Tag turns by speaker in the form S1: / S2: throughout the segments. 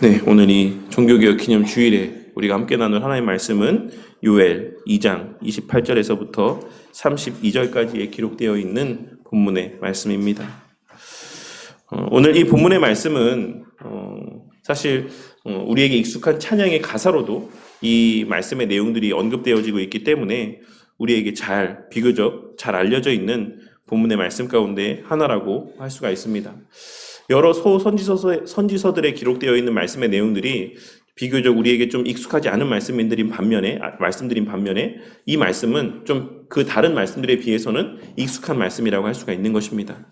S1: 네, 오늘 이 종교개혁 기념 주일에 우리가 함께 나눌 하나님의 말씀은 요엘 2장 28절에서부터 32절까지에 기록되어 있는 본문의 말씀입니다. 오늘 이 본문의 말씀은 사실 우리에게 익숙한 찬양의 가사로도 이 말씀의 내용들이 언급되어지고 있기 때문에 우리에게 비교적 잘 알려져 있는 본문의 말씀 가운데 하나라고 할 수가 있습니다. 여러 선지서들에 기록되어 있는 말씀의 내용들이 비교적 우리에게 좀 익숙하지 않은 말씀들인 반면에 이 말씀은 좀 그 다른 말씀들에 비해서는 익숙한 말씀이라고 할 수가 있는 것입니다.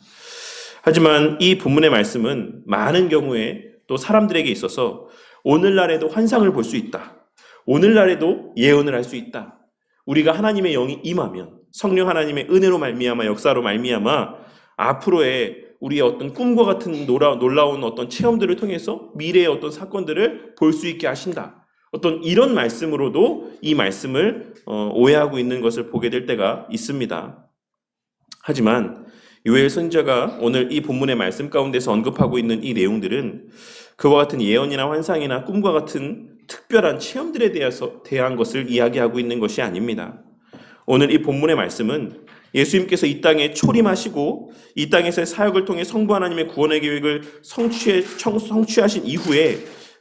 S1: 하지만 이 본문의 말씀은 많은 경우에 또 사람들에게 있어서 오늘날에도 환상을 볼 수 있다. 오늘날에도 예언을 할 수 있다. 우리가 하나님의 영이 임하면 성령 하나님의 은혜로 말미암아 역사로 말미암아 앞으로의 우리의 어떤 꿈과 같은 놀라운 어떤 체험들을 통해서 미래의 어떤 사건들을 볼 수 있게 하신다. 어떤 이런 말씀으로도 이 말씀을 오해하고 있는 것을 보게 될 때가 있습니다. 하지만 요엘 선지자가 오늘 이 본문의 말씀 가운데서 언급하고 있는 이 내용들은 그와 같은 예언이나 환상이나 꿈과 같은 특별한 체험들에 대한 것을 이야기하고 있는 것이 아닙니다. 오늘 이 본문의 말씀은 예수님께서 이 땅에 초림하시고 이 땅에서의 사역을 통해 성부 하나님의 구원의 계획을 성취하신 이후에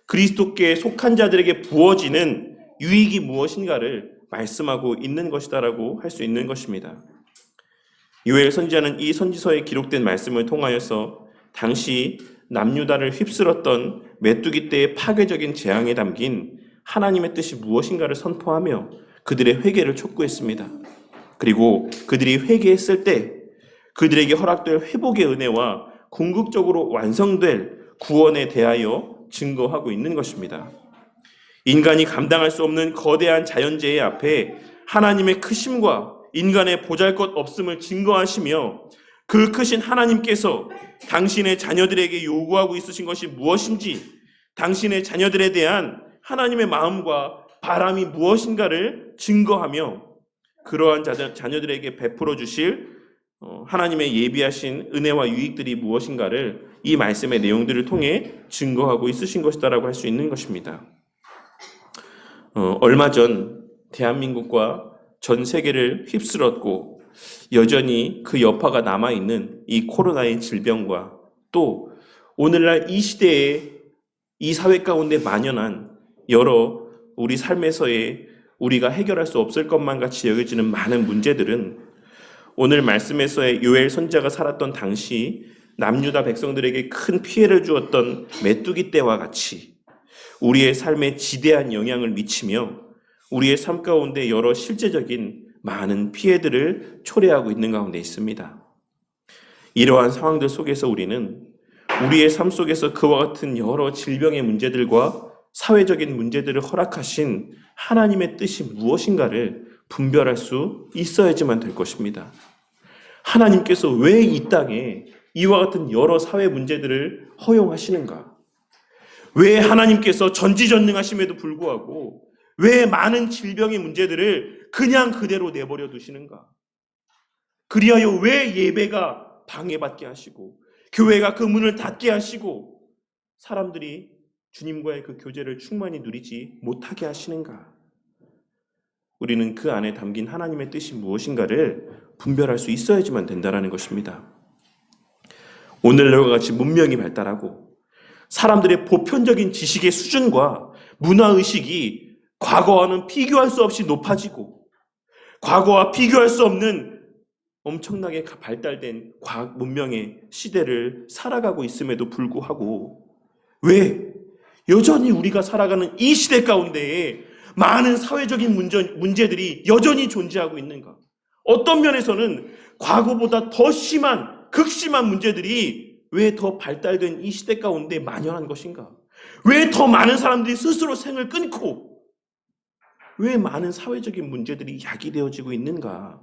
S1: 그리스도께 속한 자들에게 부어지는 유익이 무엇인가를 말씀하고 있는 것이다라고 할 수 있는 것입니다. 요엘 선지자는 이 선지서에 기록된 말씀을 통하여서 당시 남유다를 휩쓸었던 메뚜기 때의 파괴적인 재앙에 담긴 하나님의 뜻이 무엇인가를 선포하며 그들의 회개를 촉구했습니다. 그리고 그들이 회개했을 때 그들에게 허락될 회복의 은혜와 궁극적으로 완성될 구원에 대하여 증거하고 있는 것입니다. 인간이 감당할 수 없는 거대한 자연재해 앞에 하나님의 크심과 인간의 보잘것없음을 증거하시며 그 크신 하나님께서 당신의 자녀들에게 요구하고 있으신 것이 무엇인지, 당신의 자녀들에 대한 하나님의 마음과 바람이 무엇인가를 증거하며 그러한 자녀들에게 베풀어 주실 하나님의 예비하신 은혜와 유익들이 무엇인가를 이 말씀의 내용들을 통해 증거하고 있으신 것이다라고 할 수 있는 것입니다. 얼마 전 대한민국과 전 세계를 휩쓸었고 여전히 그 여파가 남아있는 이 코로나의 질병과 또 오늘날 이 시대에 이 사회 가운데 만연한 여러 우리 삶에서의 우리가 해결할 수 없을 것만 같이 여겨지는 많은 문제들은 오늘 말씀에서의 요엘 선지자가 살았던 당시 남유다 백성들에게 큰 피해를 주었던 메뚜기 떼와 같이 우리의 삶에 지대한 영향을 미치며 우리의 삶 가운데 여러 실제적인 많은 피해들을 초래하고 있는 가운데 있습니다. 이러한 상황들 속에서 우리는 우리의 삶 속에서 그와 같은 여러 질병의 문제들과 사회적인 문제들을 허락하신 하나님의 뜻이 무엇인가를 분별할 수 있어야지만 될 것입니다. 하나님께서 왜 이 땅에 이와 같은 여러 사회 문제들을 허용하시는가? 왜 하나님께서 전지전능하심에도 불구하고 왜 많은 질병의 문제들을 그냥 그대로 내버려 두시는가? 그리하여 왜 예배가 방해받게 하시고 교회가 그 문을 닫게 하시고 사람들이 주님과의 그 교제를 충만히 누리지 못하게 하시는가? 우리는 그 안에 담긴 하나님의 뜻이 무엇인가를 분별할 수 있어야지만 된다는 것입니다. 오늘날과 같이 문명이 발달하고 사람들의 보편적인 지식의 수준과 문화의식이 과거와는 비교할 수 없이 높아지고 과거와 비교할 수 없는 엄청나게 발달된 과학 문명의 시대를 살아가고 있음에도 불구하고 왜 여전히 우리가 살아가는 이 시대 가운데에 많은 사회적인 문제들이 여전히 존재하고 있는가? 어떤 면에서는 과거보다 더 심한 극심한 문제들이 왜 더 발달된 이 시대 가운데 만연한 것인가? 왜 더 많은 사람들이 스스로 생을 끊고 왜 많은 사회적인 문제들이 야기되어지고 있는가?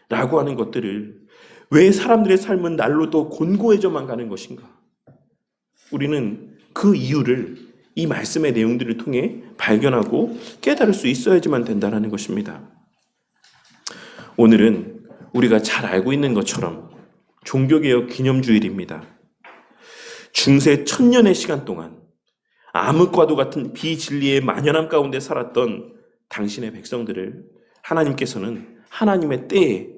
S1: 라고 하는 것들을 왜 사람들의 삶은 날로 더 곤고해져만 가는 것인가? 우리는 그 이유를 이 말씀의 내용들을 통해 발견하고 깨달을 수 있어야지만 된다는 것입니다. 오늘은 우리가 잘 알고 있는 것처럼 종교개혁 기념주일입니다. 중세 1000년의 시간 동안 암흑과도 같은 비진리의 만연함 가운데 살았던 당신의 백성들을 하나님께서는 하나님의 때에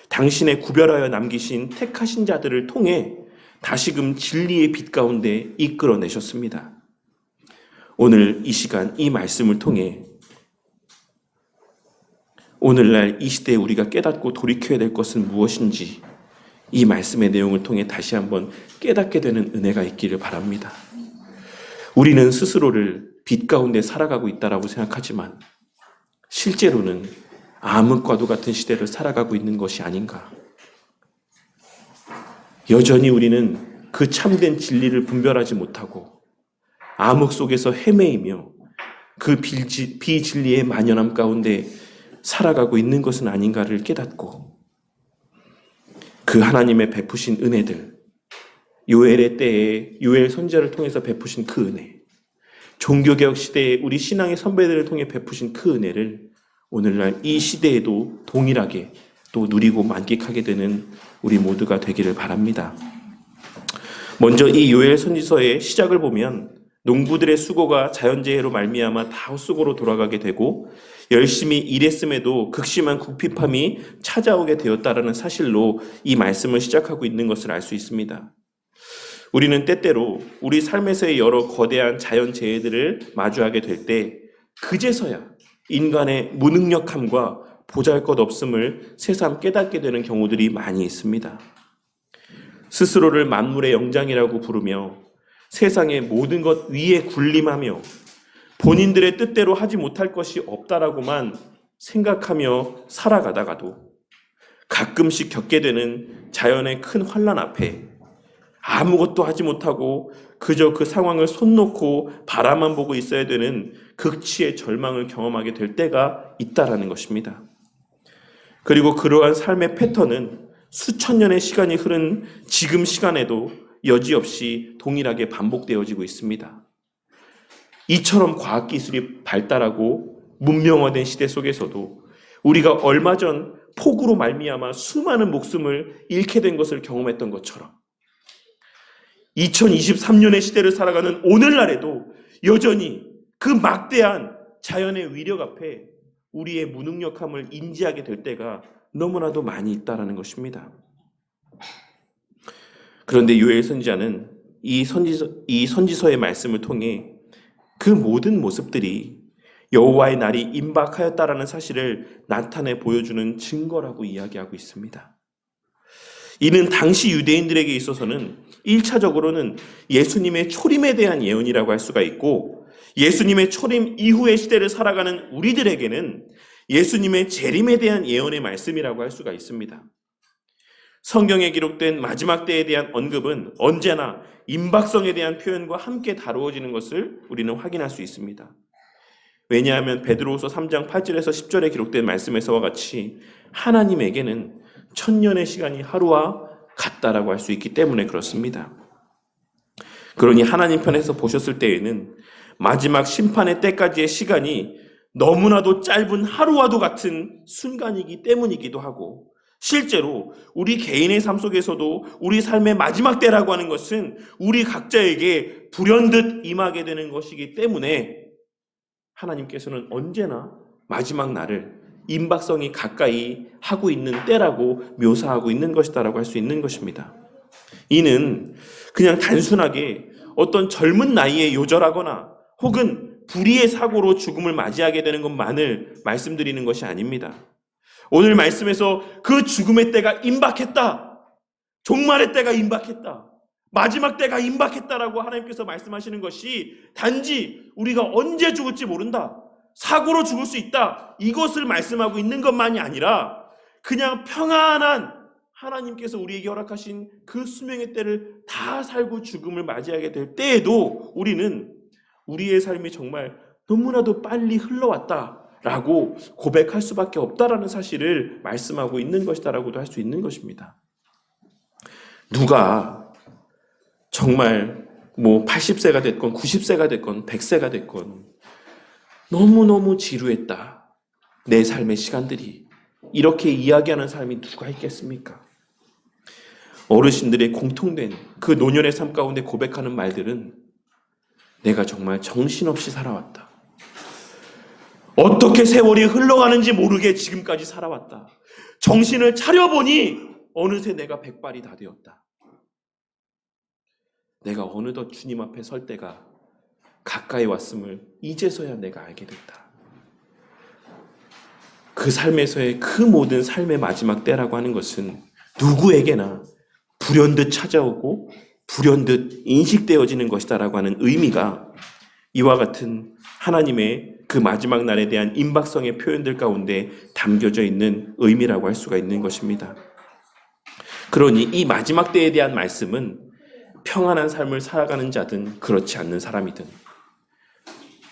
S1: 당신의 구별하여 남기신 택하신 자들을 통해 다시금 진리의 빛 가운데 이끌어내셨습니다. 오늘 이 시간 이 말씀을 통해 오늘날 이 시대에 우리가 깨닫고 돌이켜야 될 것은 무엇인지 이 말씀의 내용을 통해 다시 한번 깨닫게 되는 은혜가 있기를 바랍니다. 우리는 스스로를 빛 가운데 살아가고 있다라고 생각하지만 실제로는 암흑과도 같은 시대를 살아가고 있는 것이 아닌가. 여전히 우리는 그 참된 진리를 분별하지 못하고 암흑 속에서 헤매이며 그 비진리의 만연함 가운데 살아가고 있는 것은 아닌가를 깨닫고 그 하나님의 베푸신 은혜들, 요엘의 때에 요엘 선지자를 통해서 베푸신 그 은혜, 종교개혁 시대에 우리 신앙의 선배들을 통해 베푸신 그 은혜를 오늘날 이 시대에도 동일하게 또 누리고 만끽하게 되는 우리 모두가 되기를 바랍니다. 먼저 이 요엘 선지서의 시작을 보면 농부들의 수고가 자연재해로 말미암아 다 헛수고로 돌아가게 되고 열심히 일했음에도 극심한 궁핍함이 찾아오게 되었다라는 사실로 이 말씀을 시작하고 있는 것을 알 수 있습니다. 우리는 때때로 우리 삶에서의 여러 거대한 자연재해들을 마주하게 될 때 그제서야 인간의 무능력함과 보잘것없음을 새삼 깨닫게 되는 경우들이 많이 있습니다. 스스로를 만물의 영장이라고 부르며 세상의 모든 것 위에 군림하며 본인들의 뜻대로 하지 못할 것이 없다라고만 생각하며 살아가다가도 가끔씩 겪게 되는 자연의 큰 환난 앞에 아무것도 하지 못하고 그저 그 상황을 손 놓고 바라만 보고 있어야 되는 극치의 절망을 경험하게 될 때가 있다라는 것입니다. 그리고 그러한 삶의 패턴은 수천 년의 시간이 흐른 지금 시간에도 여지없이 동일하게 반복되어지고 있습니다. 이처럼 과학기술이 발달하고 문명화된 시대 속에서도 우리가 얼마 전 폭우로 말미암아 수많은 목숨을 잃게 된 것을 경험했던 것처럼 2023년의 시대를 살아가는 오늘날에도 여전히 그 막대한 자연의 위력 앞에 우리의 무능력함을 인지하게 될 때가 너무나도 많이 있다는 것입니다. 그런데 요엘 선지자는 이 선지서의 말씀을 통해 그 모든 모습들이 여호와의 날이 임박하였다라는 사실을 나타내 보여주는 증거라고 이야기하고 있습니다. 이는 당시 유대인들에게 있어서는 1차적으로는 예수님의 초림에 대한 예언이라고 할 수가 있고 예수님의 초림 이후의 시대를 살아가는 우리들에게는 예수님의 재림에 대한 예언의 말씀이라고 할 수가 있습니다. 성경에 기록된 마지막 때에 대한 언급은 언제나 임박성에 대한 표현과 함께 다루어지는 것을 우리는 확인할 수 있습니다. 왜냐하면 베드로후서 3장 8절에서 10절에 기록된 말씀에서와 같이 하나님에게는 천년의 시간이 하루와 같다라고 할 수 있기 때문에 그렇습니다. 그러니 하나님 편에서 보셨을 때에는 마지막 심판의 때까지의 시간이 너무나도 짧은 하루와도 같은 순간이기 때문이기도 하고 실제로 우리 개인의 삶 속에서도 우리 삶의 마지막 때라고 하는 것은 우리 각자에게 불현듯 임하게 되는 것이기 때문에 하나님께서는 언제나 마지막 날을 임박성이 가까이 하고 있는 때라고 묘사하고 있는 것이다라고 할 수 있는 것입니다. 이는 그냥 단순하게 어떤 젊은 나이에 요절하거나 혹은 불의의 사고로 죽음을 맞이하게 되는 것만을 말씀드리는 것이 아닙니다. 오늘 말씀에서 그 죽음의 때가 임박했다. 종말의 때가 임박했다. 마지막 때가 임박했다라고 하나님께서 말씀하시는 것이 단지 우리가 언제 죽을지 모른다. 사고로 죽을 수 있다. 이것을 말씀하고 있는 것만이 아니라 그냥 평안한 하나님께서 우리에게 허락하신 그 수명의 때를 다 살고 죽음을 맞이하게 될 때에도 우리는 우리의 삶이 정말 너무나도 빨리 흘러왔다라고 고백할 수밖에 없다라는 사실을 말씀하고 있는 것이다라고도 할 수 있는 것입니다. 누가 정말 80세가 됐건 90세가 됐건 100세가 됐건 너무너무 지루했다. 내 삶의 시간들이. 이렇게 이야기하는 사람이 누가 있겠습니까? 어르신들의 공통된 그 노년의 삶 가운데 고백하는 말들은 내가 정말 정신없이 살아왔다. 어떻게 세월이 흘러가는지 모르게 지금까지 살아왔다. 정신을 차려보니 어느새 내가 백발이 다 되었다. 내가 어느덧 주님 앞에 설 때가 가까이 왔음을 이제서야 내가 알게 됐다. 그 삶에서의 그 모든 삶의 마지막 때라고 하는 것은 누구에게나 불현듯 찾아오고 불현듯 인식되어지는 것이다라고 하는 의미가 이와 같은 하나님의 그 마지막 날에 대한 임박성의 표현들 가운데 담겨져 있는 의미라고 할 수가 있는 것입니다. 그러니 이 마지막 때에 대한 말씀은 평안한 삶을 살아가는 자든 그렇지 않는 사람이든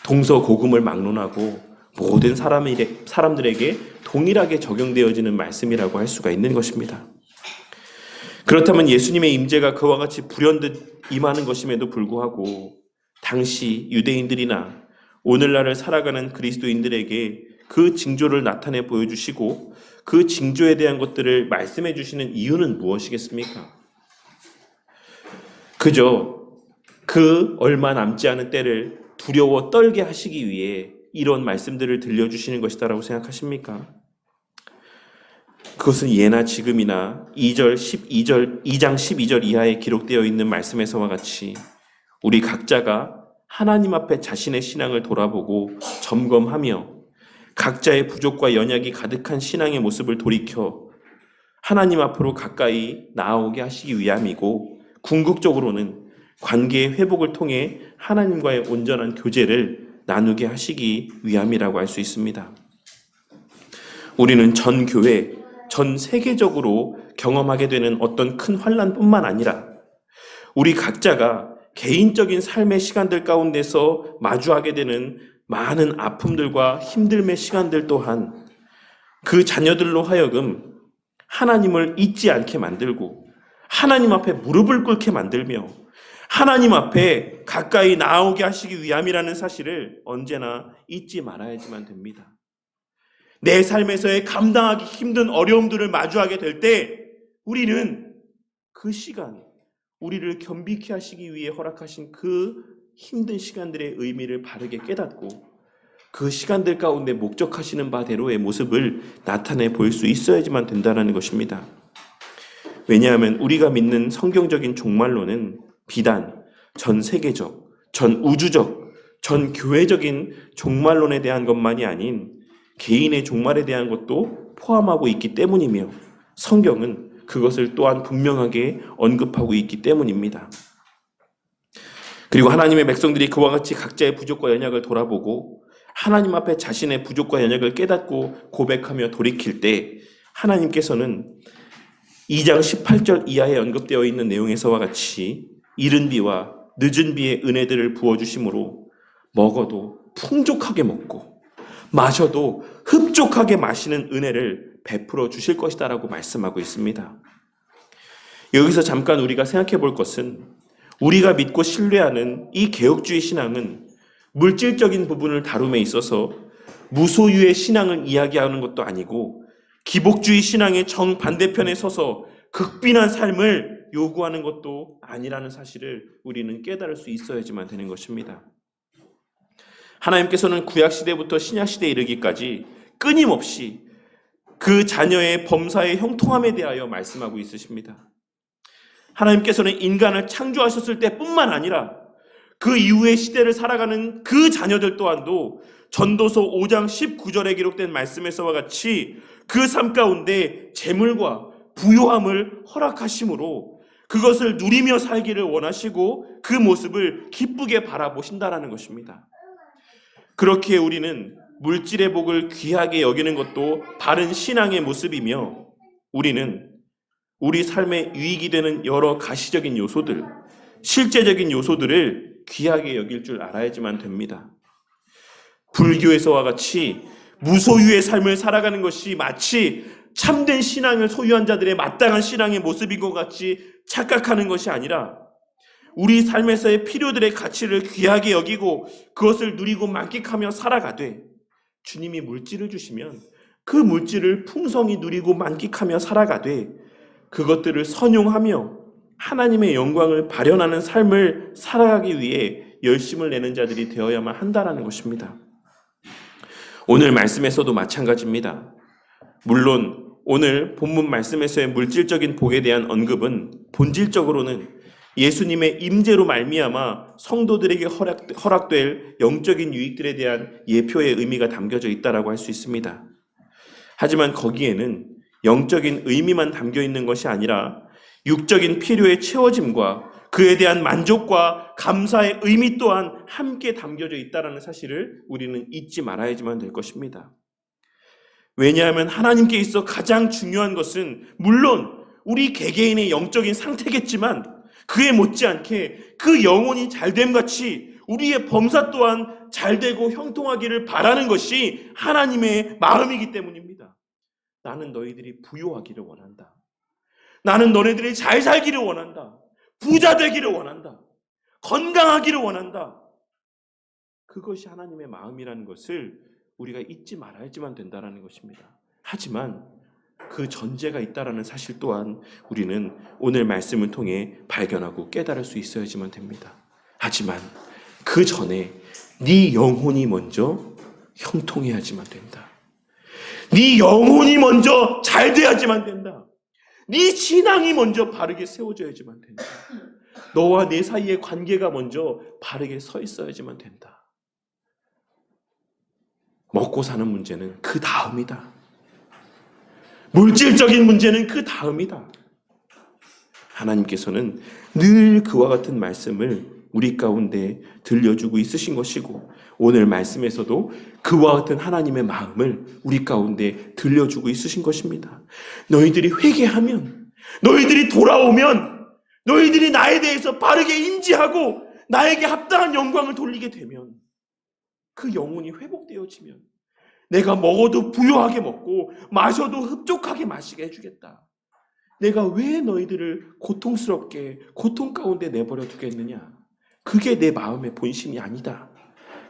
S1: 동서고금을 막론하고 모든 사람들에게 동일하게 적용되어지는 말씀이라고 할 수가 있는 것입니다. 그렇다면 예수님의 임재가 그와 같이 불현듯 임하는 것임에도 불구하고 당시 유대인들이나 오늘날을 살아가는 그리스도인들에게 그 징조를 나타내 보여주시고 그 징조에 대한 것들을 말씀해 주시는 이유는 무엇이겠습니까? 그저 그 얼마 남지 않은 때를 두려워 떨게 하시기 위해 이런 말씀들을 들려주시는 것이다라고 생각하십니까? 그것은 예나 지금이나 2장 12절 이하에 기록되어 있는 말씀에서와 같이 우리 각자가 하나님 앞에 자신의 신앙을 돌아보고 점검하며 각자의 부족과 연약이 가득한 신앙의 모습을 돌이켜 하나님 앞으로 가까이 나아오게 하시기 위함이고, 궁극적으로는 관계의 회복을 통해 하나님과의 온전한 교제를 나누게 하시기 위함이라고 할 수 있습니다. 우리는 전 교회, 전 세계적으로 경험하게 되는 어떤 큰 환난뿐만 아니라 우리 각자가 개인적인 삶의 시간들 가운데서 마주하게 되는 많은 아픔들과 힘듦의 시간들 또한 그 자녀들로 하여금 하나님을 잊지 않게 만들고 하나님 앞에 무릎을 꿇게 만들며 하나님 앞에 가까이 나아오게 하시기 위함이라는 사실을 언제나 잊지 말아야지만 됩니다. 내 삶에서의 감당하기 힘든 어려움들을 마주하게 될 때 우리는 그 시간, 우리를 겸비케 하시기 위해 허락하신 그 힘든 시간들의 의미를 바르게 깨닫고 그 시간들 가운데 목적하시는 바대로의 모습을 나타내 보일 수 있어야지만 된다는 것입니다. 왜냐하면 우리가 믿는 성경적인 종말론은 비단 전 세계적, 전 우주적, 전 교회적인 종말론에 대한 것만이 아닌 개인의 종말에 대한 것도 포함하고 있기 때문이며 성경은 그것을 또한 분명하게 언급하고 있기 때문입니다. 그리고 하나님의 백성들이 그와 같이 각자의 부족과 연약을 돌아보고 하나님 앞에 자신의 부족과 연약을 깨닫고 고백하며 돌이킬 때 하나님께서는 2장 18절 이하에 언급되어 있는 내용에서와 같이 이른 비와 늦은 비의 은혜들을 부어주심으로 먹어도 풍족하게 먹고 마셔도 흡족하게 마시는 은혜를 베풀어 주실 것이다라고 말씀하고 있습니다. 여기서 잠깐 우리가 생각해 볼 것은 우리가 믿고 신뢰하는 이 개혁주의 신앙은 물질적인 부분을 다룸에 있어서 무소유의 신앙을 이야기하는 것도 아니고 기복주의 신앙의 정반대편에 서서 극빈한 삶을 요구하는 것도 아니라는 사실을 우리는 깨달을 수 있어야지만 되는 것입니다. 하나님께서는 구약시대부터 신약시대에 이르기까지 끊임없이 그 자녀의 범사의 형통함에 대하여 말씀하고 있으십니다. 하나님께서는 인간을 창조하셨을 때뿐만 아니라 그 이후의 시대를 살아가는 그 자녀들 또한도 전도서 5장 19절에 기록된 말씀에서와 같이 그 삶 가운데 재물과 부요함을 허락하심으로 그것을 누리며 살기를 원하시고 그 모습을 기쁘게 바라보신다라는 것입니다. 그렇게 우리는 물질의 복을 귀하게 여기는 것도 바른 신앙의 모습이며 우리는 우리 삶에 유익이 되는 여러 가시적인 요소들, 실제적인 요소들을 귀하게 여길 줄 알아야지만 됩니다. 불교에서와 같이 무소유의 삶을 살아가는 것이 마치 참된 신앙을 소유한 자들의 마땅한 신앙의 모습인 것 같이 착각하는 것이 아니라 우리 삶에서의 필요들의 가치를 귀하게 여기고 그것을 누리고 만끽하며 살아가되 주님이 물질을 주시면 그 물질을 풍성히 누리고 만끽하며 살아가되 그것들을 선용하며 하나님의 영광을 발현하는 삶을 살아가기 위해 열심을 내는 자들이 되어야만 한다라는 것입니다. 오늘 말씀에서도 마찬가지입니다. 물론 오늘 본문 말씀에서의 물질적인 복에 대한 언급은 본질적으로는 예수님의 임재로 말미암아 성도들에게 허락될 영적인 유익들에 대한 예표의 의미가 담겨져 있다라고 할 수 있습니다. 하지만 거기에는 영적인 의미만 담겨 있는 것이 아니라 육적인 필요의 채워짐과 그에 대한 만족과 감사의 의미 또한 함께 담겨져 있다는 사실을 우리는 잊지 말아야지만 될 것입니다. 왜냐하면 하나님께 있어 가장 중요한 것은 물론 우리 개개인의 영적인 상태겠지만 그에 못지않게 그 영혼이 잘됨같이 우리의 범사 또한 잘되고 형통하기를 바라는 것이 하나님의 마음이기 때문입니다. 나는 너희들이 부요하기를 원한다. 나는 너네들이 잘 살기를 원한다. 부자 되기를 원한다. 건강하기를 원한다. 그것이 하나님의 마음이라는 것을 우리가 잊지 말아야지만 된다는 것입니다. 하지만 그 전제가 있다는 사실 또한 우리는 오늘 말씀을 통해 발견하고 깨달을 수 있어야지만 됩니다. 하지만 그 전에 네 영혼이 먼저 형통해야지만 된다. 네 영혼이 먼저 잘 돼야지만 된다. 네 신앙이 먼저 바르게 세워져야지만 된다. 너와 내 사이의 관계가 먼저 바르게 서 있어야지만 된다. 먹고 사는 문제는 그 다음이다. 물질적인 문제는 그 다음이다. 하나님께서는 늘 그와 같은 말씀을 우리 가운데 들려주고 있으신 것이고 오늘 말씀에서도 그와 같은 하나님의 마음을 우리 가운데 들려주고 있으신 것입니다. 너희들이 회개하면, 너희들이 돌아오면, 너희들이 나에 대해서 바르게 인지하고 나에게 합당한 영광을 돌리게 되면 그 영혼이 회복되어지면 내가 먹어도 부요하게 먹고 마셔도 흡족하게 마시게 해주겠다. 내가 왜 너희들을 고통스럽게 고통 가운데 내버려 두겠느냐? 그게 내 마음의 본심이 아니다.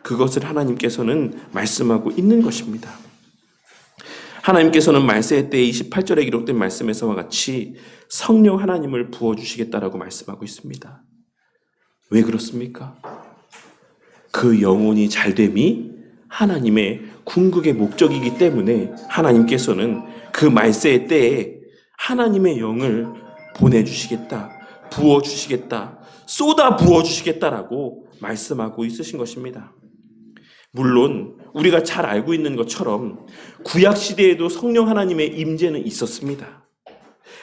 S1: 그것을 하나님께서는 말씀하고 있는 것입니다. 하나님께서는 말세의 때 28절에 기록된 말씀에서와 같이 성령 하나님을 부어주시겠다라고 말씀하고 있습니다. 왜 그렇습니까? 그 영혼이 잘됨이 하나님의 궁극의 목적이기 때문에 하나님께서는 그 말세의 때에 하나님의 영을 보내주시겠다, 부어주시겠다, 쏟아 부어주시겠다라고 말씀하고 있으신 것입니다. 물론 우리가 잘 알고 있는 것처럼 구약시대에도 성령 하나님의 임재는 있었습니다.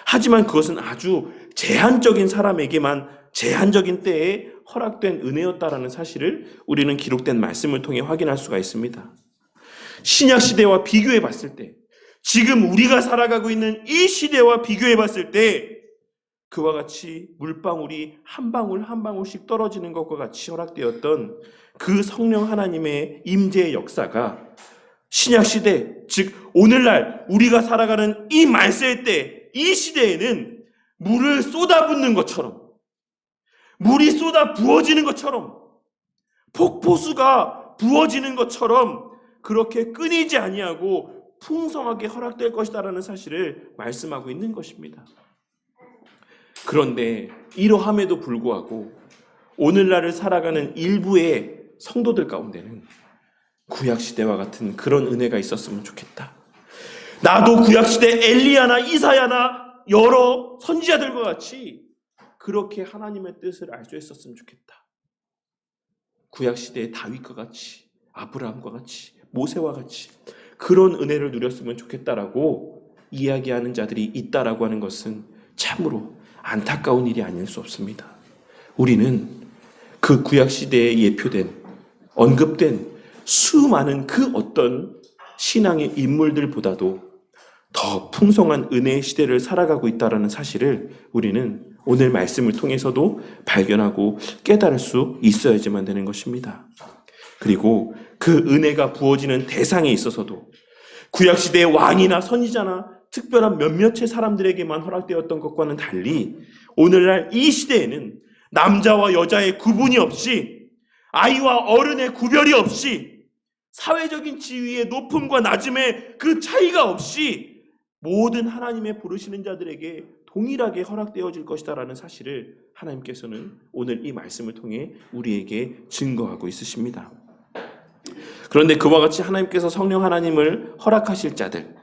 S1: 하지만 그것은 아주 제한적인 사람에게만 제한적인 때에 허락된 은혜였다라는 사실을 우리는 기록된 말씀을 통해 확인할 수가 있습니다. 신약시대와 비교해 봤을 때, 지금 우리가 살아가고 있는 이 시대와 비교해 봤을 때 그와 같이 물방울이 한 방울 한 방울씩 떨어지는 것과 같이 허락되었던 그 성령 하나님의 임재의 역사가 신약시대, 즉 오늘날 우리가 살아가는 이 말세의 때, 이 시대에는 물을 쏟아붓는 것처럼, 물이 쏟아 부어지는 것처럼, 폭포수가 부어지는 것처럼 그렇게 끊이지 아니하고 풍성하게 허락될 것이다라는 사실을 말씀하고 있는 것입니다. 그런데 이러함에도 불구하고 오늘날을 살아가는 일부의 성도들 가운데는 구약시대와 같은 그런 은혜가 있었으면 좋겠다. 나도 구약시대 엘리야나 이사야나 여러 선지자들과 같이 그렇게 하나님의 뜻을 알 수 있었으면 좋겠다. 구약시대의 다윗과 같이, 아브라함과 같이, 모세와 같이 그런 은혜를 누렸으면 좋겠다라고 이야기하는 자들이 있다라고 하는 것은 참으로 안타까운 일이 아닐 수 없습니다. 우리는 그 구약시대에 예표된, 언급된 수많은 그 어떤 신앙의 인물들보다도 더 풍성한 은혜의 시대를 살아가고 있다는 사실을 우리는 오늘 말씀을 통해서도 발견하고 깨달을 수 있어야지만 되는 것입니다. 그리고 그 은혜가 부어지는 대상에 있어서도 구약시대의 왕이나 선지자나 특별한 몇몇의 사람들에게만 허락되었던 것과는 달리 오늘날 이 시대에는 남자와 여자의 구분이 없이, 아이와 어른의 구별이 없이, 사회적인 지위의 높음과 낮음의 그 차이가 없이 모든 하나님의 부르시는 자들에게 동일하게 허락되어질 것이다라는 사실을 하나님께서는 오늘 이 말씀을 통해 우리에게 증거하고 있으십니다. 그런데 그와 같이 하나님께서 성령 하나님을 허락하실 자들,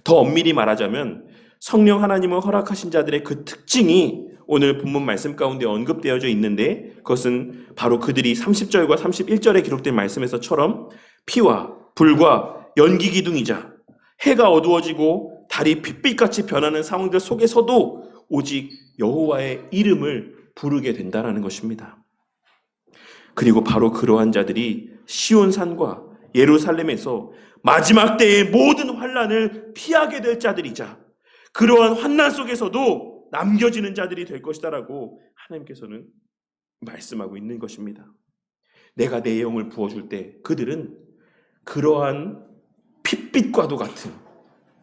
S1: 더 엄밀히 말하자면 성령 하나님을 허락하신 자들의 그 특징이 오늘 본문 말씀 가운데 언급되어져 있는데, 그것은 바로 그들이 30절과 31절에 기록된 말씀에서처럼 피와 불과 연기 기둥이자 해가 어두워지고 달이 핏빛같이 변하는 상황들 속에서도 오직 여호와의 이름을 부르게 된다는 것입니다. 그리고 바로 그러한 자들이 시온산과 예루살렘에서 마지막 때의 모든 환난을 피하게 될 자들이자 그러한 환난 속에서도 남겨지는 자들이 될 것이다라고 하나님께서는 말씀하고 있는 것입니다. 내가 내 영을 부어줄 때 그들은 그러한 핏빛과도 같은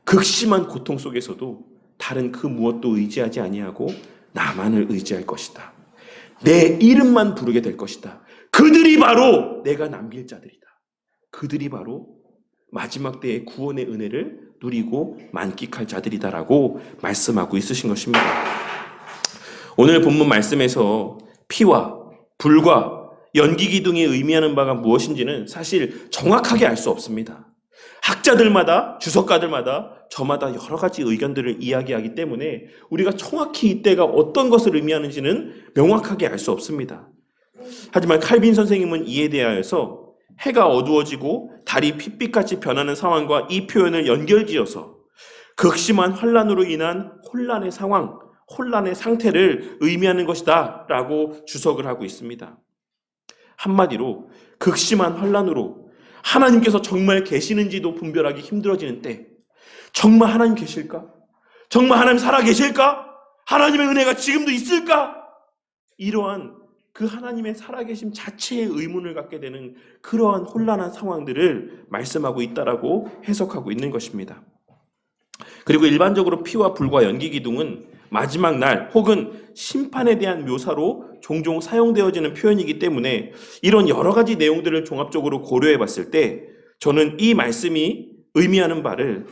S1: 극심한 고통 속에서도 다른 그 무엇도 의지하지 아니하고 나만을 의지할 것이다. 내 이름만 부르게 될 것이다. 그들이 바로 내가 남길 자들이다. 그들이 바로 마지막 때의 구원의 은혜를 누리고 만끽할 자들이다라고 말씀하고 있으신 것입니다. 오늘 본문 말씀에서 피와 불과 연기 기둥이 의미하는 바가 무엇인지는 사실 정확하게 알 수 없습니다. 학자들마다, 주석가들마다 저마다 여러 가지 의견들을 이야기하기 때문에 우리가 정확히 이때가 어떤 것을 의미하는지는 명확하게 알 수 없습니다. 하지만 칼빈 선생님은 이에 대하여서 해가 어두워지고 달이 핏빛같이 변하는 상황과 이 표현을 연결지어서 극심한 환난으로 인한 혼란의 상황, 혼란의 상태를 의미하는 것이다 라고 주석을 하고 있습니다. 한마디로 극심한 환난으로 하나님께서 정말 계시는지도 분별하기 힘들어지는 때, 정말 하나님 계실까? 정말 하나님 살아 계실까? 하나님의 은혜가 지금도 있을까? 이러한 그 하나님의 살아계심 자체의 의문을 갖게 되는 그러한 혼란한 상황들을 말씀하고 있다라고 해석하고 있는 것입니다. 그리고 일반적으로 피와 불과 연기 기둥은 마지막 날 혹은 심판에 대한 묘사로 종종 사용되어지는 표현이기 때문에 이런 여러 가지 내용들을 종합적으로 고려해 봤을 때 저는 이 말씀이 의미하는 바를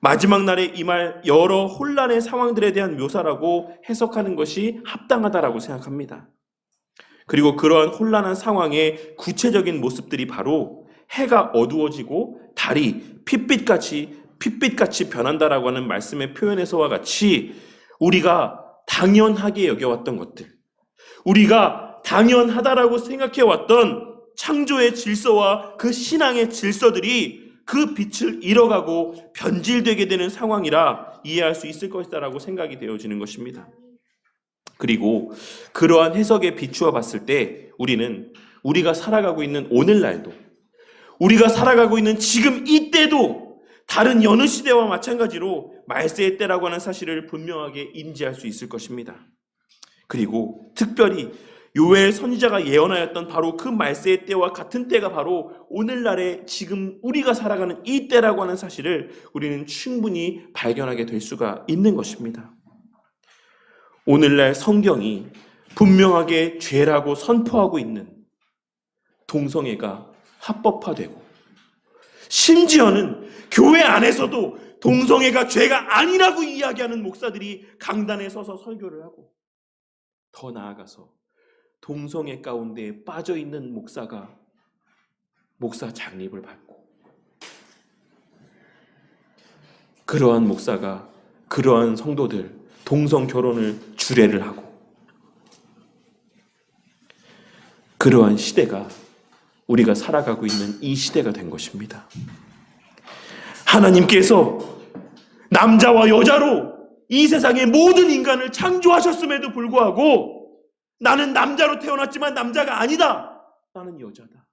S1: 마지막 날에 임할 여러 혼란의 상황들에 대한 묘사라고 해석하는 것이 합당하다라고 생각합니다. 그리고 그러한 혼란한 상황의 구체적인 모습들이 바로 해가 어두워지고 달이 핏빛같이 변한다라고 하는 말씀의 표현에서와 같이 우리가 당연하게 여겨왔던 것들, 우리가 당연하다라고 생각해왔던 창조의 질서와 그 신앙의 질서들이 그 빛을 잃어가고 변질되게 되는 상황이라 이해할 수 있을 것이다라고 생각이 되어지는 것입니다. 그리고 그러한 해석에 비추어 봤을 때 우리가 살아가고 있는 오늘날도, 우리가 살아가고 있는 지금 이때도 다른 여느 시대와 마찬가지로 말세의 때라고 하는 사실을 분명하게 인지할 수 있을 것입니다. 그리고 특별히 요엘 선지자가 예언하였던 바로 그 말세의 때와 같은 때가 바로 오늘날의 지금 우리가 살아가는 이 때라고 하는 사실을 우리는 충분히 발견하게 될 수가 있는 것입니다. 오늘날 성경이 분명하게 죄라고 선포하고 있는 동성애가 합법화되고, 심지어는 교회 안에서도 동성애가 죄가 아니라고 이야기하는 목사들이 강단에 서서 설교를 하고, 더 나아가서 동성애 가운데 빠져있는 목사가 목사 장립을 받고, 그러한 목사가 그러한 성도들 동성 결혼을 주례를 하고, 그러한 시대가 우리가 살아가고 있는 이 시대가 된 것입니다. 하나님께서 남자와 여자로 이 세상의 모든 인간을 창조하셨음에도 불구하고 나는 남자로 태어났지만 남자가 아니다. 나는 여자다.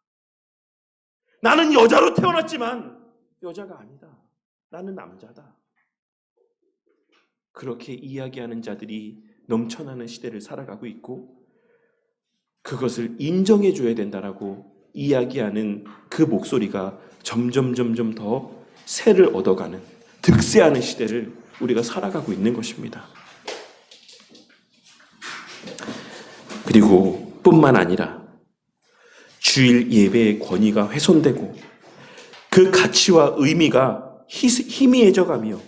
S1: 나는 여자로 태어났지만 여자가 아니다. 나는 남자다. 그렇게 이야기하는 자들이 넘쳐나는 시대를 살아가고 있고, 그것을 인정해줘야 된다라고 이야기하는 그 목소리가 점점 더 세를 얻어가는, 득세하는 시대를 우리가 살아가고 있는 것입니다. 그리고 뿐만 아니라 주일 예배의 권위가 훼손되고 그 가치와 의미가 희미해져가며,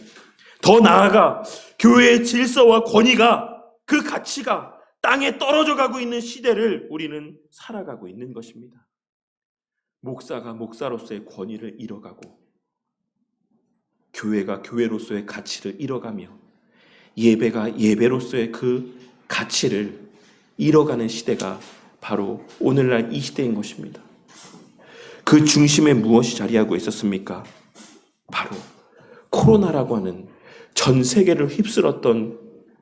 S1: 더 나아가 교회의 질서와 권위가, 그 가치가 땅에 떨어져 가고 있는 시대를 우리는 살아가고 있는 것입니다. 목사가 목사로서의 권위를 잃어가고 교회가 교회로서의 가치를 잃어가며 예배가 예배로서의 그 가치를 잃어가는 시대가 바로 오늘날 이 시대인 것입니다. 그 중심에 무엇이 자리하고 있었습니까? 바로 코로나라고 하는 전 세계를 휩쓸었던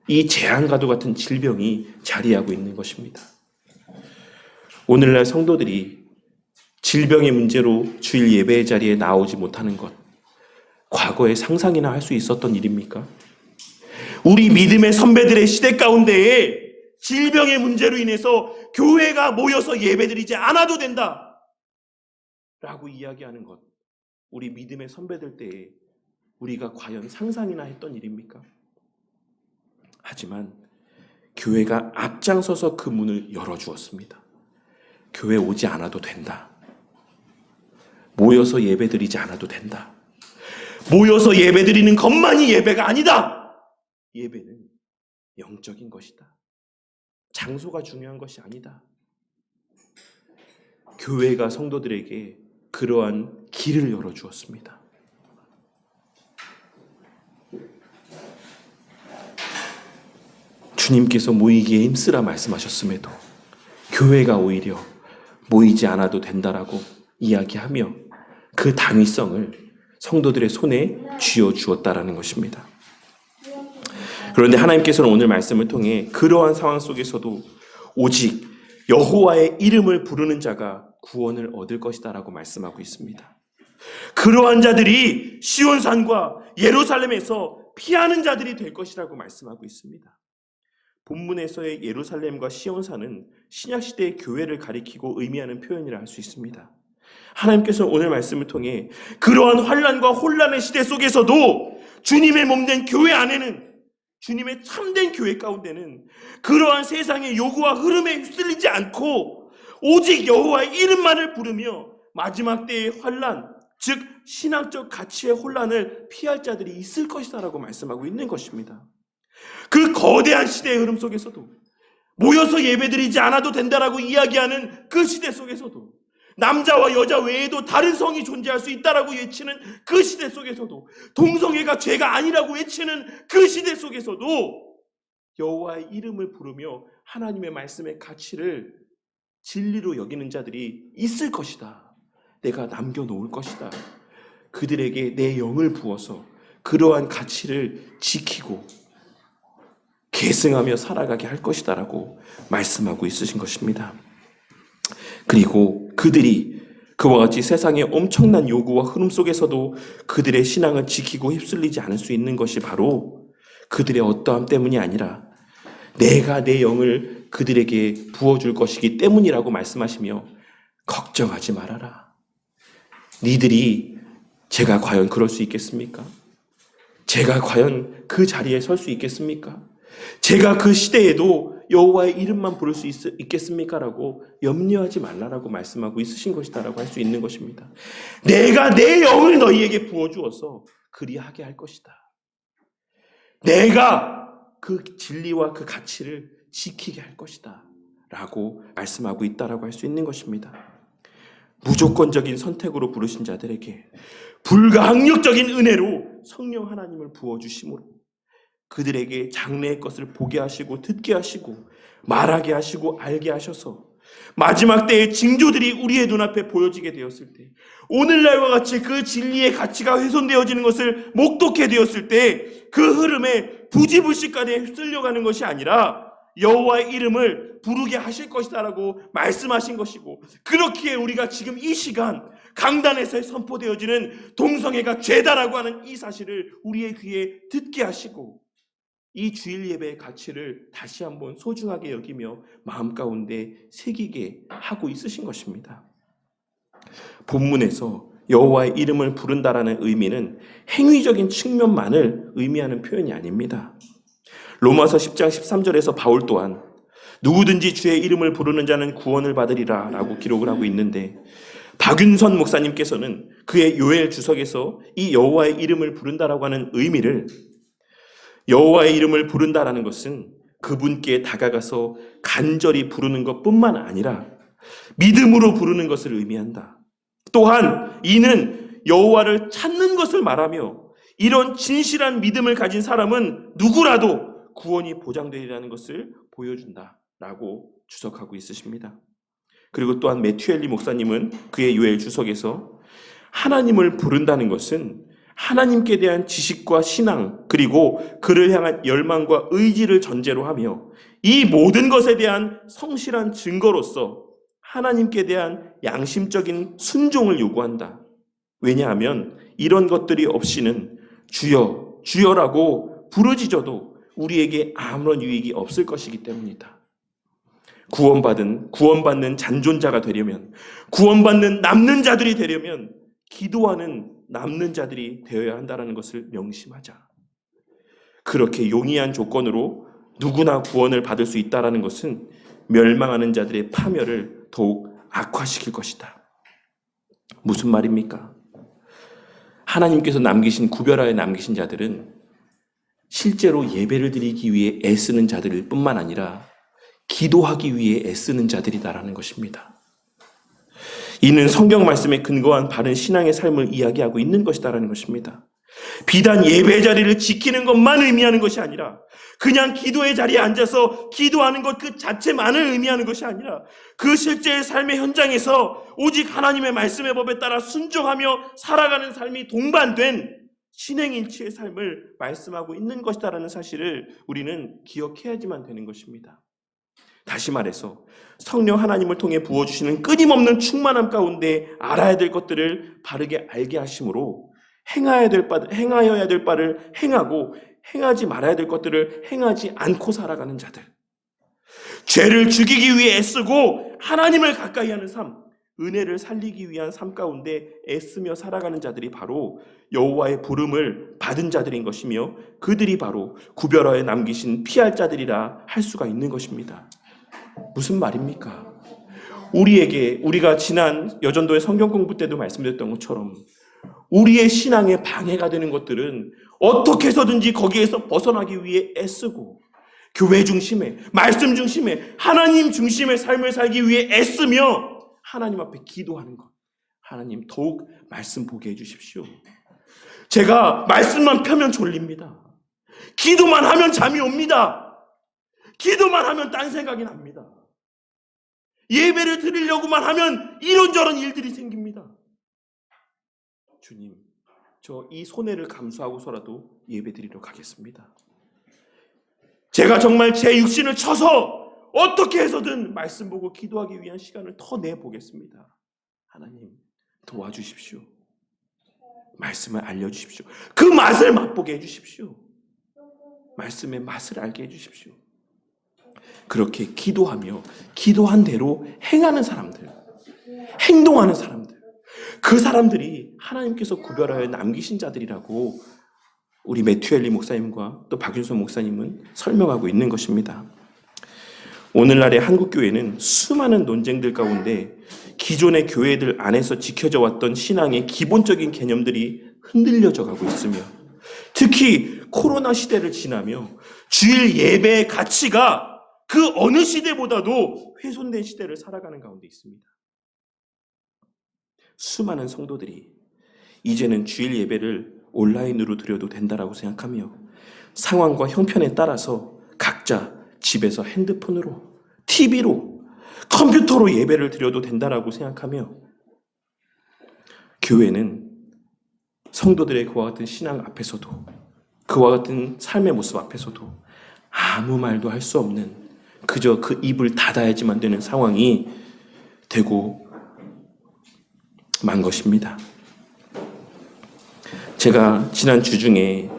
S1: 이 재앙과도 같은 질병이 자리하고 있는 것입니다. 오늘날 성도들이 질병의 문제로 주일 예배의 자리에 나오지 못하는 것, 과거에 상상이나 할 수 있었던 일입니까? 우리 믿음의 선배들의 시대 가운데에 질병의 문제로 인해서 교회가 모여서 예배드리지 않아도 된다 라고 이야기하는 것, 우리 믿음의 선배들 때에 우리가 과연 상상이나 했던 일입니까? 하지만 교회가 앞장서서 그 문을 열어주었습니다. 교회 오지 않아도 된다. 모여서 예배드리지 않아도 된다. 모여서 예배드리는 것만이 예배가 아니다. 예배는 영적인 것이다. 장소가 중요한 것이 아니다. 교회가 성도들에게 그러한 길을 열어주었습니다. 주님께서 모이기에 힘쓰라 말씀하셨음에도 교회가 오히려 모이지 않아도 된다라고 이야기하며 그 당위성을 성도들의 손에 쥐어주었다라는 것입니다. 그런데 하나님께서는 오늘 말씀을 통해 그러한 상황 속에서도 오직 여호와의 이름을 부르는 자가 구원을 얻을 것이다 라고 말씀하고 있습니다. 그러한 자들이 시온산과 예루살렘에서 피하는 자들이 될 것이라고 말씀하고 있습니다. 본문에서의 예루살렘과 시온산은 신약시대의 교회를 가리키고 의미하는 표현이라 할 수 있습니다. 하나님께서는 오늘 말씀을 통해 그러한 환난과 혼란의 시대 속에서도 주님의 몸된 교회 안에는, 주님의 참된 교회 가운데는 그러한 세상의 요구와 흐름에 휩쓸리지 않고 오직 여호와의 이름만을 부르며 마지막 때의 환난, 즉 신앙적 가치의 혼란을 피할 자들이 있을 것이다 라고 말씀하고 있는 것입니다. 그 거대한 시대의 흐름 속에서도, 모여서 예배드리지 않아도 된다라고 이야기하는 그 시대 속에서도, 남자와 여자 외에도 다른 성이 존재할 수 있다라고 외치는 그 시대 속에서도, 동성애가 죄가 아니라고 외치는 그 시대 속에서도 여호와의 이름을 부르며 하나님의 말씀의 가치를 진리로 여기는 자들이 있을 것이다. 내가 남겨놓을 것이다. 그들에게 내 영을 부어서 그러한 가치를 지키고 계승하며 살아가게 할 것이다 라고 말씀하고 있으신 것입니다. 그리고 그들이 그와 같이 세상의 엄청난 요구와 흐름 속에서도 그들의 신앙을 지키고 휩쓸리지 않을 수 있는 것이 바로 그들의 어떠함 때문이 아니라 내가 내 영을 그들에게 부어줄 것이기 때문이라고 말씀하시며 걱정하지 말아라. 니들이 제가 과연 그럴 수 있겠습니까? 제가 과연 그 자리에 설 수 있겠습니까? 제가 그 시대에도 여호와의 이름만 부를 수 있겠습니까? 라고 염려하지 말라라고 말씀하고 있으신 것이다 라고 할 수 있는 것입니다. 내가 내 영을 너희에게 부어주어서 그리하게 할 것이다. 내가 그 진리와 그 가치를 지키게 할 것이다 라고 말씀하고 있다라고 할 수 있는 것입니다. 무조건적인 선택으로 부르신 자들에게 불가항력적인 은혜로 성령 하나님을 부어주심으로 그들에게 장래의 것을 보게 하시고 듣게 하시고 말하게 하시고 알게 하셔서 마지막 때의 징조들이 우리의 눈앞에 보여지게 되었을 때, 오늘날과 같이 그 진리의 가치가 훼손되어지는 것을 목독해 되었을 때 그 흐름에 부지불식간에 휩쓸려가는 것이 아니라 여호와의 이름을 부르게 하실 것이다라고 말씀하신 것이고, 그렇기에 우리가 지금 이 시간 강단에서 선포되어지는 동성애가 죄다라고 하는 이 사실을 우리의 귀에 듣게 하시고 이 주일 예배의 가치를 다시 한번 소중하게 여기며 마음 가운데 새기게 하고 있으신 것입니다. 본문에서 여호와의 이름을 부른다라는 의미는 행위적인 측면만을 의미하는 표현이 아닙니다. 로마서 10장 13절에서 바울 또한 누구든지 주의 이름을 부르는 자는 구원을 받으리라 라고 기록을 하고 있는데, 박윤선 목사님께서는 그의 요엘 주석에서 이 여호와의 이름을 부른다라고 하는 의미를 여호와의 이름을 부른다라는 것은 그분께 다가가서 간절히 부르는 것뿐만 아니라 믿음으로 부르는 것을 의미한다. 또한 이는 여호와를 찾는 것을 말하며 이런 진실한 믿음을 가진 사람은 누구라도 구원이 보장되리라는 것을 보여준다라고 주석하고 있으십니다. 그리고 또한 매튜엘리 목사님은 그의 요엘 주석에서 하나님을 부른다는 것은 하나님께 대한 지식과 신앙 그리고 그를 향한 열망과 의지를 전제로 하며 이 모든 것에 대한 성실한 증거로서 하나님께 대한 양심적인 순종을 요구한다. 왜냐하면 이런 것들이 없이는 주여, 주여라고 부르짖어도 우리에게 아무런 유익이 없을 것이기 때문이다. 구원받는 잔존자가 되려면, 구원받는 남는 자들이 되려면 기도하는 남는 자들이 되어야 한다는 것을 명심하자. 그렇게 용이한 조건으로 누구나 구원을 받을 수 있다는 것은 멸망하는 자들의 파멸을 더욱 악화시킬 것이다. 무슨 말입니까? 하나님께서 구별하여 남기신 자들은 실제로 예배를 드리기 위해 애쓰는 자들일 뿐만 아니라 기도하기 위해 애쓰는 자들이다라는 것입니다. 이는 성경 말씀에 근거한 바른 신앙의 삶을 이야기하고 있는 것이다라는 것입니다. 비단 예배 자리를 지키는 것만 의미하는 것이 아니라 그냥 기도의 자리에 앉아서 기도하는 것 그 자체만을 의미하는 것이 아니라 그 실제의 삶의 현장에서 오직 하나님의 말씀의 법에 따라 순종하며 살아가는 삶이 동반된 신행일치의 삶을 말씀하고 있는 것이다라는 사실을 우리는 기억해야지만 되는 것입니다. 다시 말해서 성령 하나님을 통해 부어주시는 끊임없는 충만함 가운데 알아야 될 것들을 바르게 알게 하심으로 행하여야 될 바를 행하고 행하지 말아야 될 것들을 행하지 않고 살아가는 자들, 죄를 죽이기 위해 애쓰고 하나님을 가까이 하는 삶, 은혜를 살리기 위한 삶 가운데 애쓰며 살아가는 자들이 바로 여호와의 부름을 받은 자들인 것이며 그들이 바로 구별하여 남기신 피할 자들이라 할 수가 있는 것입니다. 무슨 말입니까? 우리가 지난 여전도의 성경 공부 때도 말씀드렸던 것처럼 우리의 신앙에 방해가 되는 것들은 어떻게 해서든지 거기에서 벗어나기 위해 애쓰고 교회 중심에, 말씀 중심에, 하나님 중심의 삶을 살기 위해 애쓰며 하나님 앞에 기도하는 것. 하나님 더욱 말씀 보게 해주십시오. 제가 말씀만 펴면 졸립니다. 기도만 하면 잠이 옵니다. 기도만 하면 딴 생각이 납니다. 예배를 드리려고만 하면 이런저런 일들이 생깁니다. 주님, 저 이 손해를 감수하고서라도 예배 드리러 가겠습니다. 제가 정말 제 육신을 쳐서 어떻게 해서든 말씀 보고 기도하기 위한 시간을 더 내보겠습니다. 하나님 도와주십시오. 말씀을 알려주십시오. 그 맛을 맛보게 해주십시오. 말씀의 맛을 알게 해주십시오. 그렇게 기도하며 기도한 대로 행하는 사람들, 행동하는 사람들, 그 사람들이 하나님께서 구별하여 남기신 자들이라고 우리 매튜엘리 목사님과 또 박윤선 목사님은 설명하고 있는 것입니다. 오늘날의 한국교회는 수많은 논쟁들 가운데 기존의 교회들 안에서 지켜져 왔던 신앙의 기본적인 개념들이 흔들려져 가고 있으며 특히 코로나 시대를 지나며 주일 예배의 가치가 그 어느 시대보다도 훼손된 시대를 살아가는 가운데 있습니다. 수많은 성도들이 이제는 주일 예배를 온라인으로 드려도 된다라고 생각하며 상황과 형편에 따라서 각자 집에서 핸드폰으로, TV로, 컴퓨터로 예배를 드려도 된다라고 생각하며 교회는 성도들의 그와 같은 신앙 앞에서도 그와 같은 삶의 모습 앞에서도 아무 말도 할 수 없는 그저 그 입을 닫아야지만 되는 상황이 되고 만 것입니다. 제가 지난 주 중에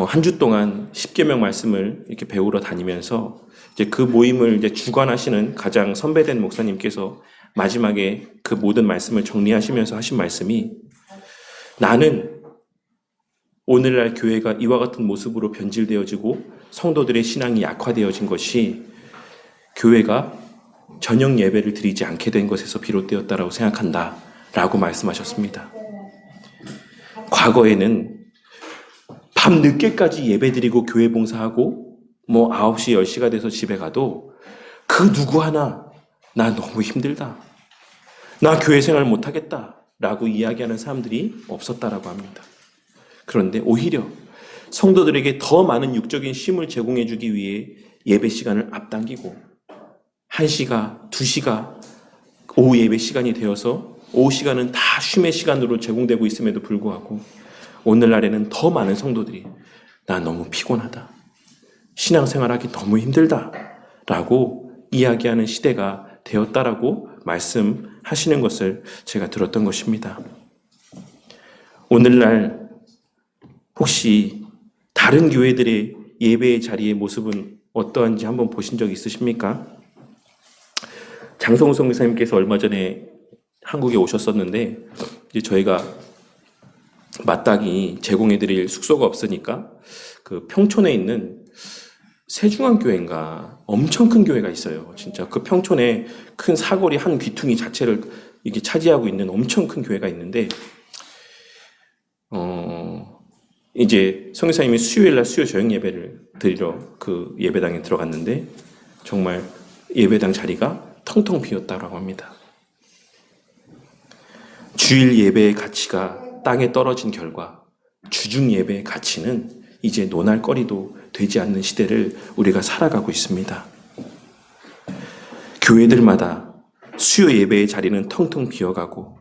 S1: 한 주 동안 십계명 말씀을 이렇게 배우러 다니면서 이제 그 모임을 이제 주관하시는 가장 선배된 목사님께서 마지막에 그 모든 말씀을 정리하시면서 하신 말씀이 나는 오늘날 교회가 이와 같은 모습으로 변질되어지고 성도들의 신앙이 약화되어진 것이 교회가 저녁 예배를 드리지 않게 된 것에서 비롯되었다라고 생각한다 라고 말씀하셨습니다. 과거에는 밤 늦게까지 예배드리고 교회 봉사하고 9시, 10시가 돼서 집에 가도 그 누구 하나 나 너무 힘들다. 나 교회 생활 못하겠다. 라고 이야기하는 사람들이 없었다라고 합니다. 그런데 오히려 성도들에게 더 많은 육적인 쉼을 제공해 주기 위해 예배 시간을 앞당기고 1시가, 2시가 오후 예배 시간이 되어서 오후 시간은 다 쉼의 시간으로 제공되고 있음에도 불구하고 오늘날에는 더 많은 성도들이 나 너무 피곤하다. 신앙생활하기 너무 힘들다. 라고 이야기하는 시대가 되었다라고 말씀하시는 것을 제가 들었던 것입니다. 오늘날 혹시 다른 교회들의 예배의 자리의 모습은 어떠한지 한번 보신 적 있으십니까? 장성우 선교사님께서 얼마 전에 한국에 오셨었는데 이제 저희가 마땅히 제공해드릴 숙소가 없으니까 그 평촌에 있는 세중앙교회인가 엄청 큰 교회가 있어요. 진짜 그 평촌에 큰 사거리 한 귀퉁이 자체를 이렇게 차지하고 있는 엄청 큰 교회가 있는데 이제 선교사님이 수요일날 수요 저녁 예배를 드리러 그 예배당에 들어갔는데 정말 예배당 자리가 텅텅 비었다고 합니다. 주일 예배의 가치가 땅에 떨어진 결과 주중 예배의 가치는 이제 논할거리도 되지 않는 시대를 우리가 살아가고 있습니다. 교회들마다 수요 예배의 자리는 텅텅 비어가고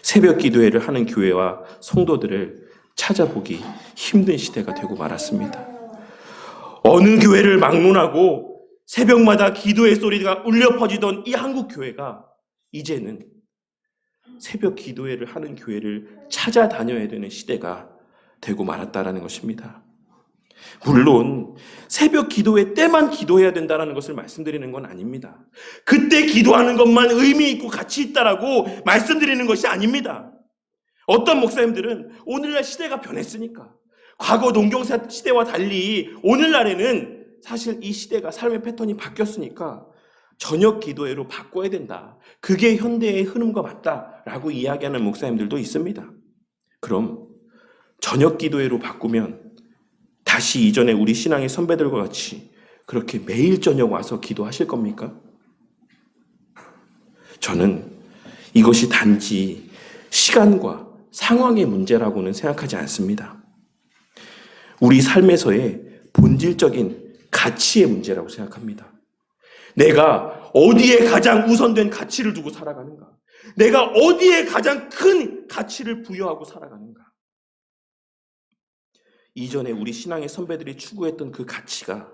S1: 새벽 기도회를 하는 교회와 성도들을 찾아보기 힘든 시대가 되고 말았습니다. 어느 교회를 막론하고 새벽마다 기도의 소리가 울려 퍼지던 이 한국 교회가 이제는 새벽 기도회를 하는 교회를 찾아다녀야 되는 시대가 되고 말았다라는 것입니다. 물론 새벽 기도회 때만 기도해야 된다는 것을 말씀드리는 건 아닙니다. 그때 기도하는 것만 의미 있고 가치 있다라고 말씀드리는 것이 아닙니다. 어떤 목사님들은 오늘날 시대가 변했으니까 과거 농경 시대와 달리 오늘날에는 사실 이 시대가 삶의 패턴이 바뀌었으니까 저녁 기도회로 바꿔야 된다. 그게 현대의 흐름과 맞다라고 이야기하는 목사님들도 있습니다. 그럼 저녁 기도회로 바꾸면 다시 이전에 우리 신앙의 선배들과 같이 그렇게 매일 저녁 와서 기도하실 겁니까? 저는 이것이 단지 시간과 상황의 문제라고는 생각하지 않습니다. 우리 삶에서의 본질적인 가치의 문제라고 생각합니다. 내가 어디에 가장 우선된 가치를 두고 살아가는가? 내가 어디에 가장 큰 가치를 부여하고 살아가는가? 이전에 우리 신앙의 선배들이 추구했던 그 가치가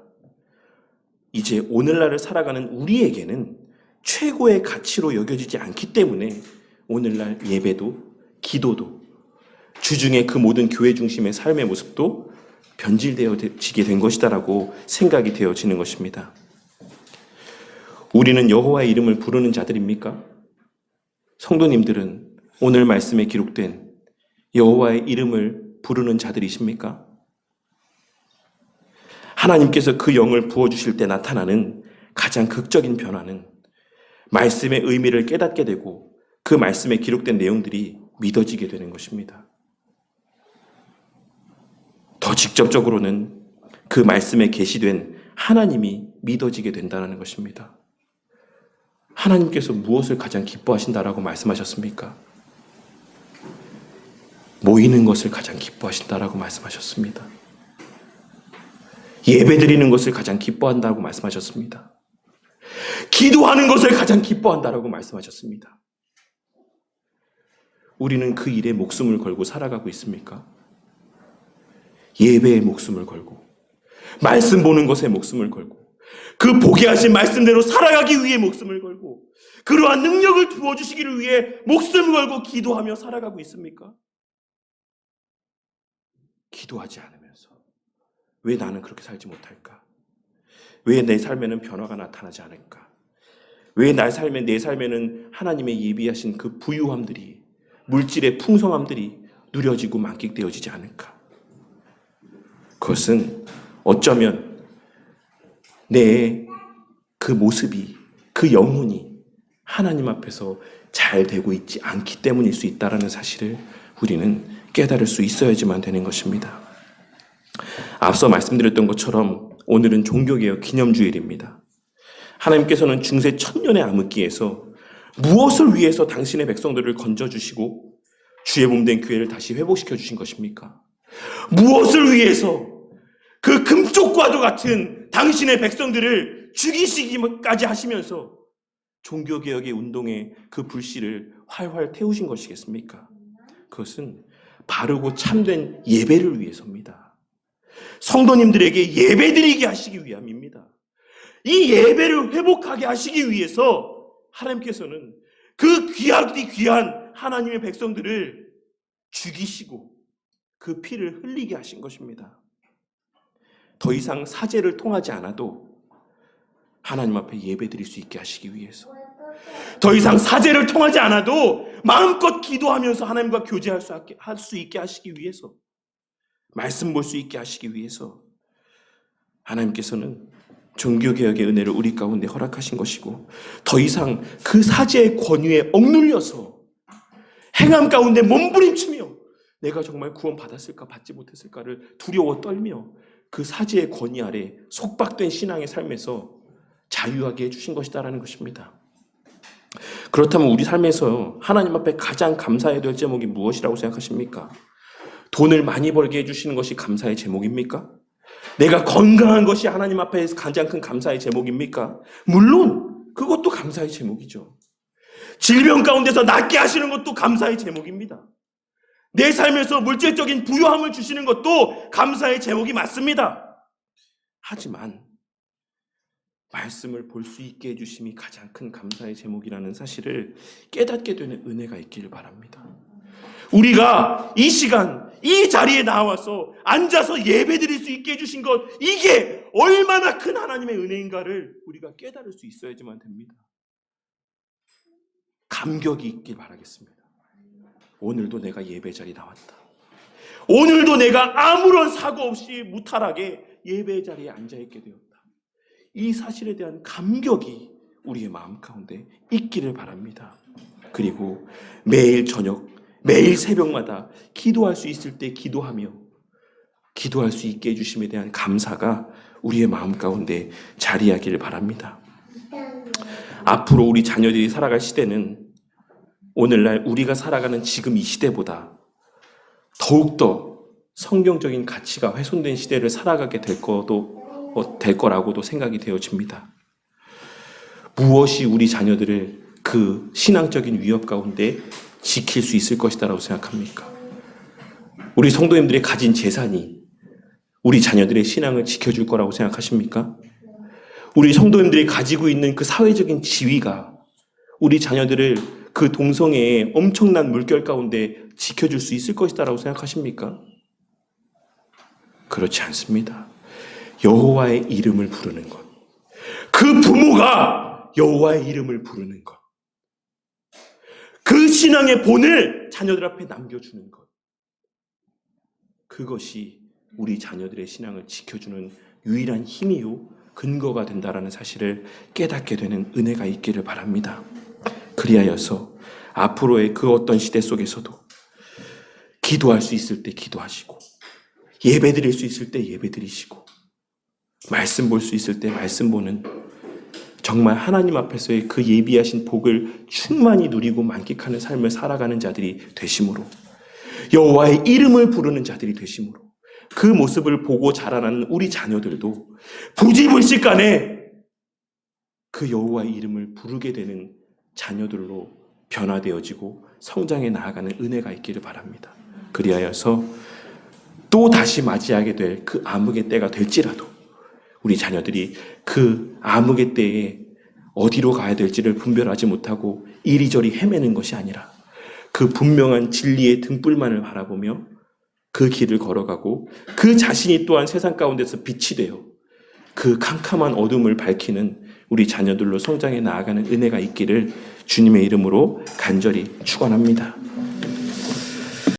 S1: 이제 오늘날을 살아가는 우리에게는 최고의 가치로 여겨지지 않기 때문에 오늘날 예배도 기도도 주중에 그 모든 교회 중심의 삶의 모습도 변질되어지게 된 것이다라고 생각이 되어지는 것입니다. 우리는 여호와의 이름을 부르는 자들입니까? 성도님들은 오늘 말씀에 기록된 여호와의 이름을 부르는 자들이십니까? 하나님께서 그 영을 부어주실 때 나타나는 가장 극적인 변화는 말씀의 의미를 깨닫게 되고 그 말씀에 기록된 내용들이 믿어지게 되는 것입니다. 더 직접적으로는 그 말씀에 계시된 하나님이 믿어지게 된다는 것입니다. 하나님께서 무엇을 가장 기뻐하신다라고 말씀하셨습니까? 모이는 것을 가장 기뻐하신다라고 말씀하셨습니다. 예배드리는 것을 가장 기뻐한다고 말씀하셨습니다. 기도하는 것을 가장 기뻐한다라고 말씀하셨습니다. 우리는 그 일에 목숨을 걸고 살아가고 있습니까? 예배에 목숨을 걸고 말씀 보는 것에 목숨을 걸고 그 보게 하신 말씀대로 살아가기 위해 목숨을 걸고 그러한 능력을 부어주시기를 위해 목숨을 걸고 기도하며 살아가고 있습니까? 기도하지 않으면서 왜 나는 그렇게 살지 못할까? 왜 내 삶에는 변화가 나타나지 않을까? 왜 내 삶에는 하나님의 예비하신 그 부유함들이 물질의 풍성함들이 누려지고 만끽되어지지 않을까? 그것은 어쩌면 내 그 모습이 그 영혼이 하나님 앞에서 잘 되고 있지 않기 때문일 수 있다는 사실을 우리는 깨달을 수 있어야지만 되는 것입니다. 앞서 말씀드렸던 것처럼 오늘은 종교개혁 기념주일입니다. 하나님께서는 중세 천년의 암흑기에서 무엇을 위해서 당신의 백성들을 건져주시고 주의 몸된 교회를 다시 회복시켜 주신 것입니까? 무엇을 위해서 그 금쪽과도 같은 당신의 백성들을 죽이시기까지 하시면서 종교개혁의 운동의 그 불씨를 활활 태우신 것이겠습니까? 그것은 바르고 참된 예배를 위해서입니다. 성도님들에게 예배드리게 하시기 위함입니다. 이 예배를 회복하게 하시기 위해서 하나님께서는 그 귀한 하나님의 백성들을 죽이시고 그 피를 흘리게 하신 것입니다. 더 이상 사제를 통하지 않아도 하나님 앞에 예배드릴 수 있게 하시기 위해서, 더 이상 사제를 통하지 않아도 마음껏 기도하면서 하나님과 교제할 수 있게 하시기 위해서, 말씀 볼 수 있게 하시기 위해서 하나님께서는 종교개혁의 은혜를 우리 가운데 허락하신 것이고, 더 이상 그 사제의 권위에 억눌려서 행함 가운데 몸부림치며 내가 정말 구원 받았을까 받지 못했을까를 두려워 떨며 그 사제의 권위 아래 속박된 신앙의 삶에서 자유하게 해주신 것이다라는 것입니다. 그렇다면 우리 삶에서 하나님 앞에 가장 감사해야 될 제목이 무엇이라고 생각하십니까? 돈을 많이 벌게 해주시는 것이 감사의 제목입니까? 내가 건강한 것이 하나님 앞에 가장 큰 감사의 제목입니까? 물론 그것도 감사의 제목이죠. 질병 가운데서 낫게 하시는 것도 감사의 제목입니다. 내 삶에서 물질적인 부유함을 주시는 것도 감사의 제목이 맞습니다. 하지만 말씀을 볼 수 있게 해주심이 가장 큰 감사의 제목이라는 사실을 깨닫게 되는 은혜가 있기를 바랍니다. 우리가 이 시간, 이 자리에 나와서 앉아서 예배드릴 수 있게 해주신 것, 이게 얼마나 큰 하나님의 은혜인가를 우리가 깨달을 수 있어야지만 됩니다. 감격이 있길 바라겠습니다. 오늘도 내가 예배 자리에 나왔다. 오늘도 내가 아무런 사고 없이 무탈하게 예배 자리에 앉아있게 되었다. 이 사실에 대한 감격이 우리의 마음 가운데 있기를 바랍니다. 그리고 매일 저녁, 매일 새벽마다 기도할 수 있을 때 기도하며 기도할 수 있게 해주심에 대한 감사가 우리의 마음 가운데 자리하기를 바랍니다. 앞으로 우리 자녀들이 살아갈 시대는 오늘날 우리가 살아가는 지금 이 시대보다 더욱더 성경적인 가치가 훼손된 시대를 살아가게 될 거라고도 생각이 되어집니다. 무엇이 우리 자녀들을 그 신앙적인 위협 가운데 지킬 수 있을 것이다라고 생각합니까? 우리 성도님들이 가진 재산이 우리 자녀들의 신앙을 지켜줄 거라고 생각하십니까? 우리 성도님들이 가지고 있는 그 사회적인 지위가 우리 자녀들을 그 동성애의 엄청난 물결 가운데 지켜줄 수 있을 것이다라고 생각하십니까? 그렇지 않습니다. 여호와의 이름을 부르는 것, 그 부모가 여호와의 이름을 부르는 것, 그 신앙의 본을 자녀들 앞에 남겨주는 것, 그것이 우리 자녀들의 신앙을 지켜주는 유일한 힘이요 근거가 된다라는 사실을 깨닫게 되는 은혜가 있기를 바랍니다. 그리하여서 앞으로의 그 어떤 시대 속에서도 기도할 수 있을 때 기도하시고, 예배드릴 수 있을 때 예배드리시고, 말씀 볼 수 있을 때 말씀 보는, 정말 하나님 앞에서의 그 예비하신 복을 충만히 누리고 만끽하는 삶을 살아가는 자들이 되심으로, 여호와의 이름을 부르는 자들이 되심으로, 그 모습을 보고 자라나는 우리 자녀들도 부지불식간에 그 여호와의 이름을 부르게 되는 자녀들로 변화되어지고 성장해 나아가는 은혜가 있기를 바랍니다. 그리하여서 또 다시 맞이하게 될 그 암흑의 때가 될지라도 우리 자녀들이 그 암흑의 때에 어디로 가야 될지를 분별하지 못하고 이리저리 헤매는 것이 아니라 그 분명한 진리의 등불만을 바라보며 그 길을 걸어가고 그 자신이 또한 세상 가운데서 빛이 되어 그 캄캄한 어둠을 밝히는 우리 자녀들로 성장해 나아가는 은혜가 있기를 주님의 이름으로 간절히 축원합니다.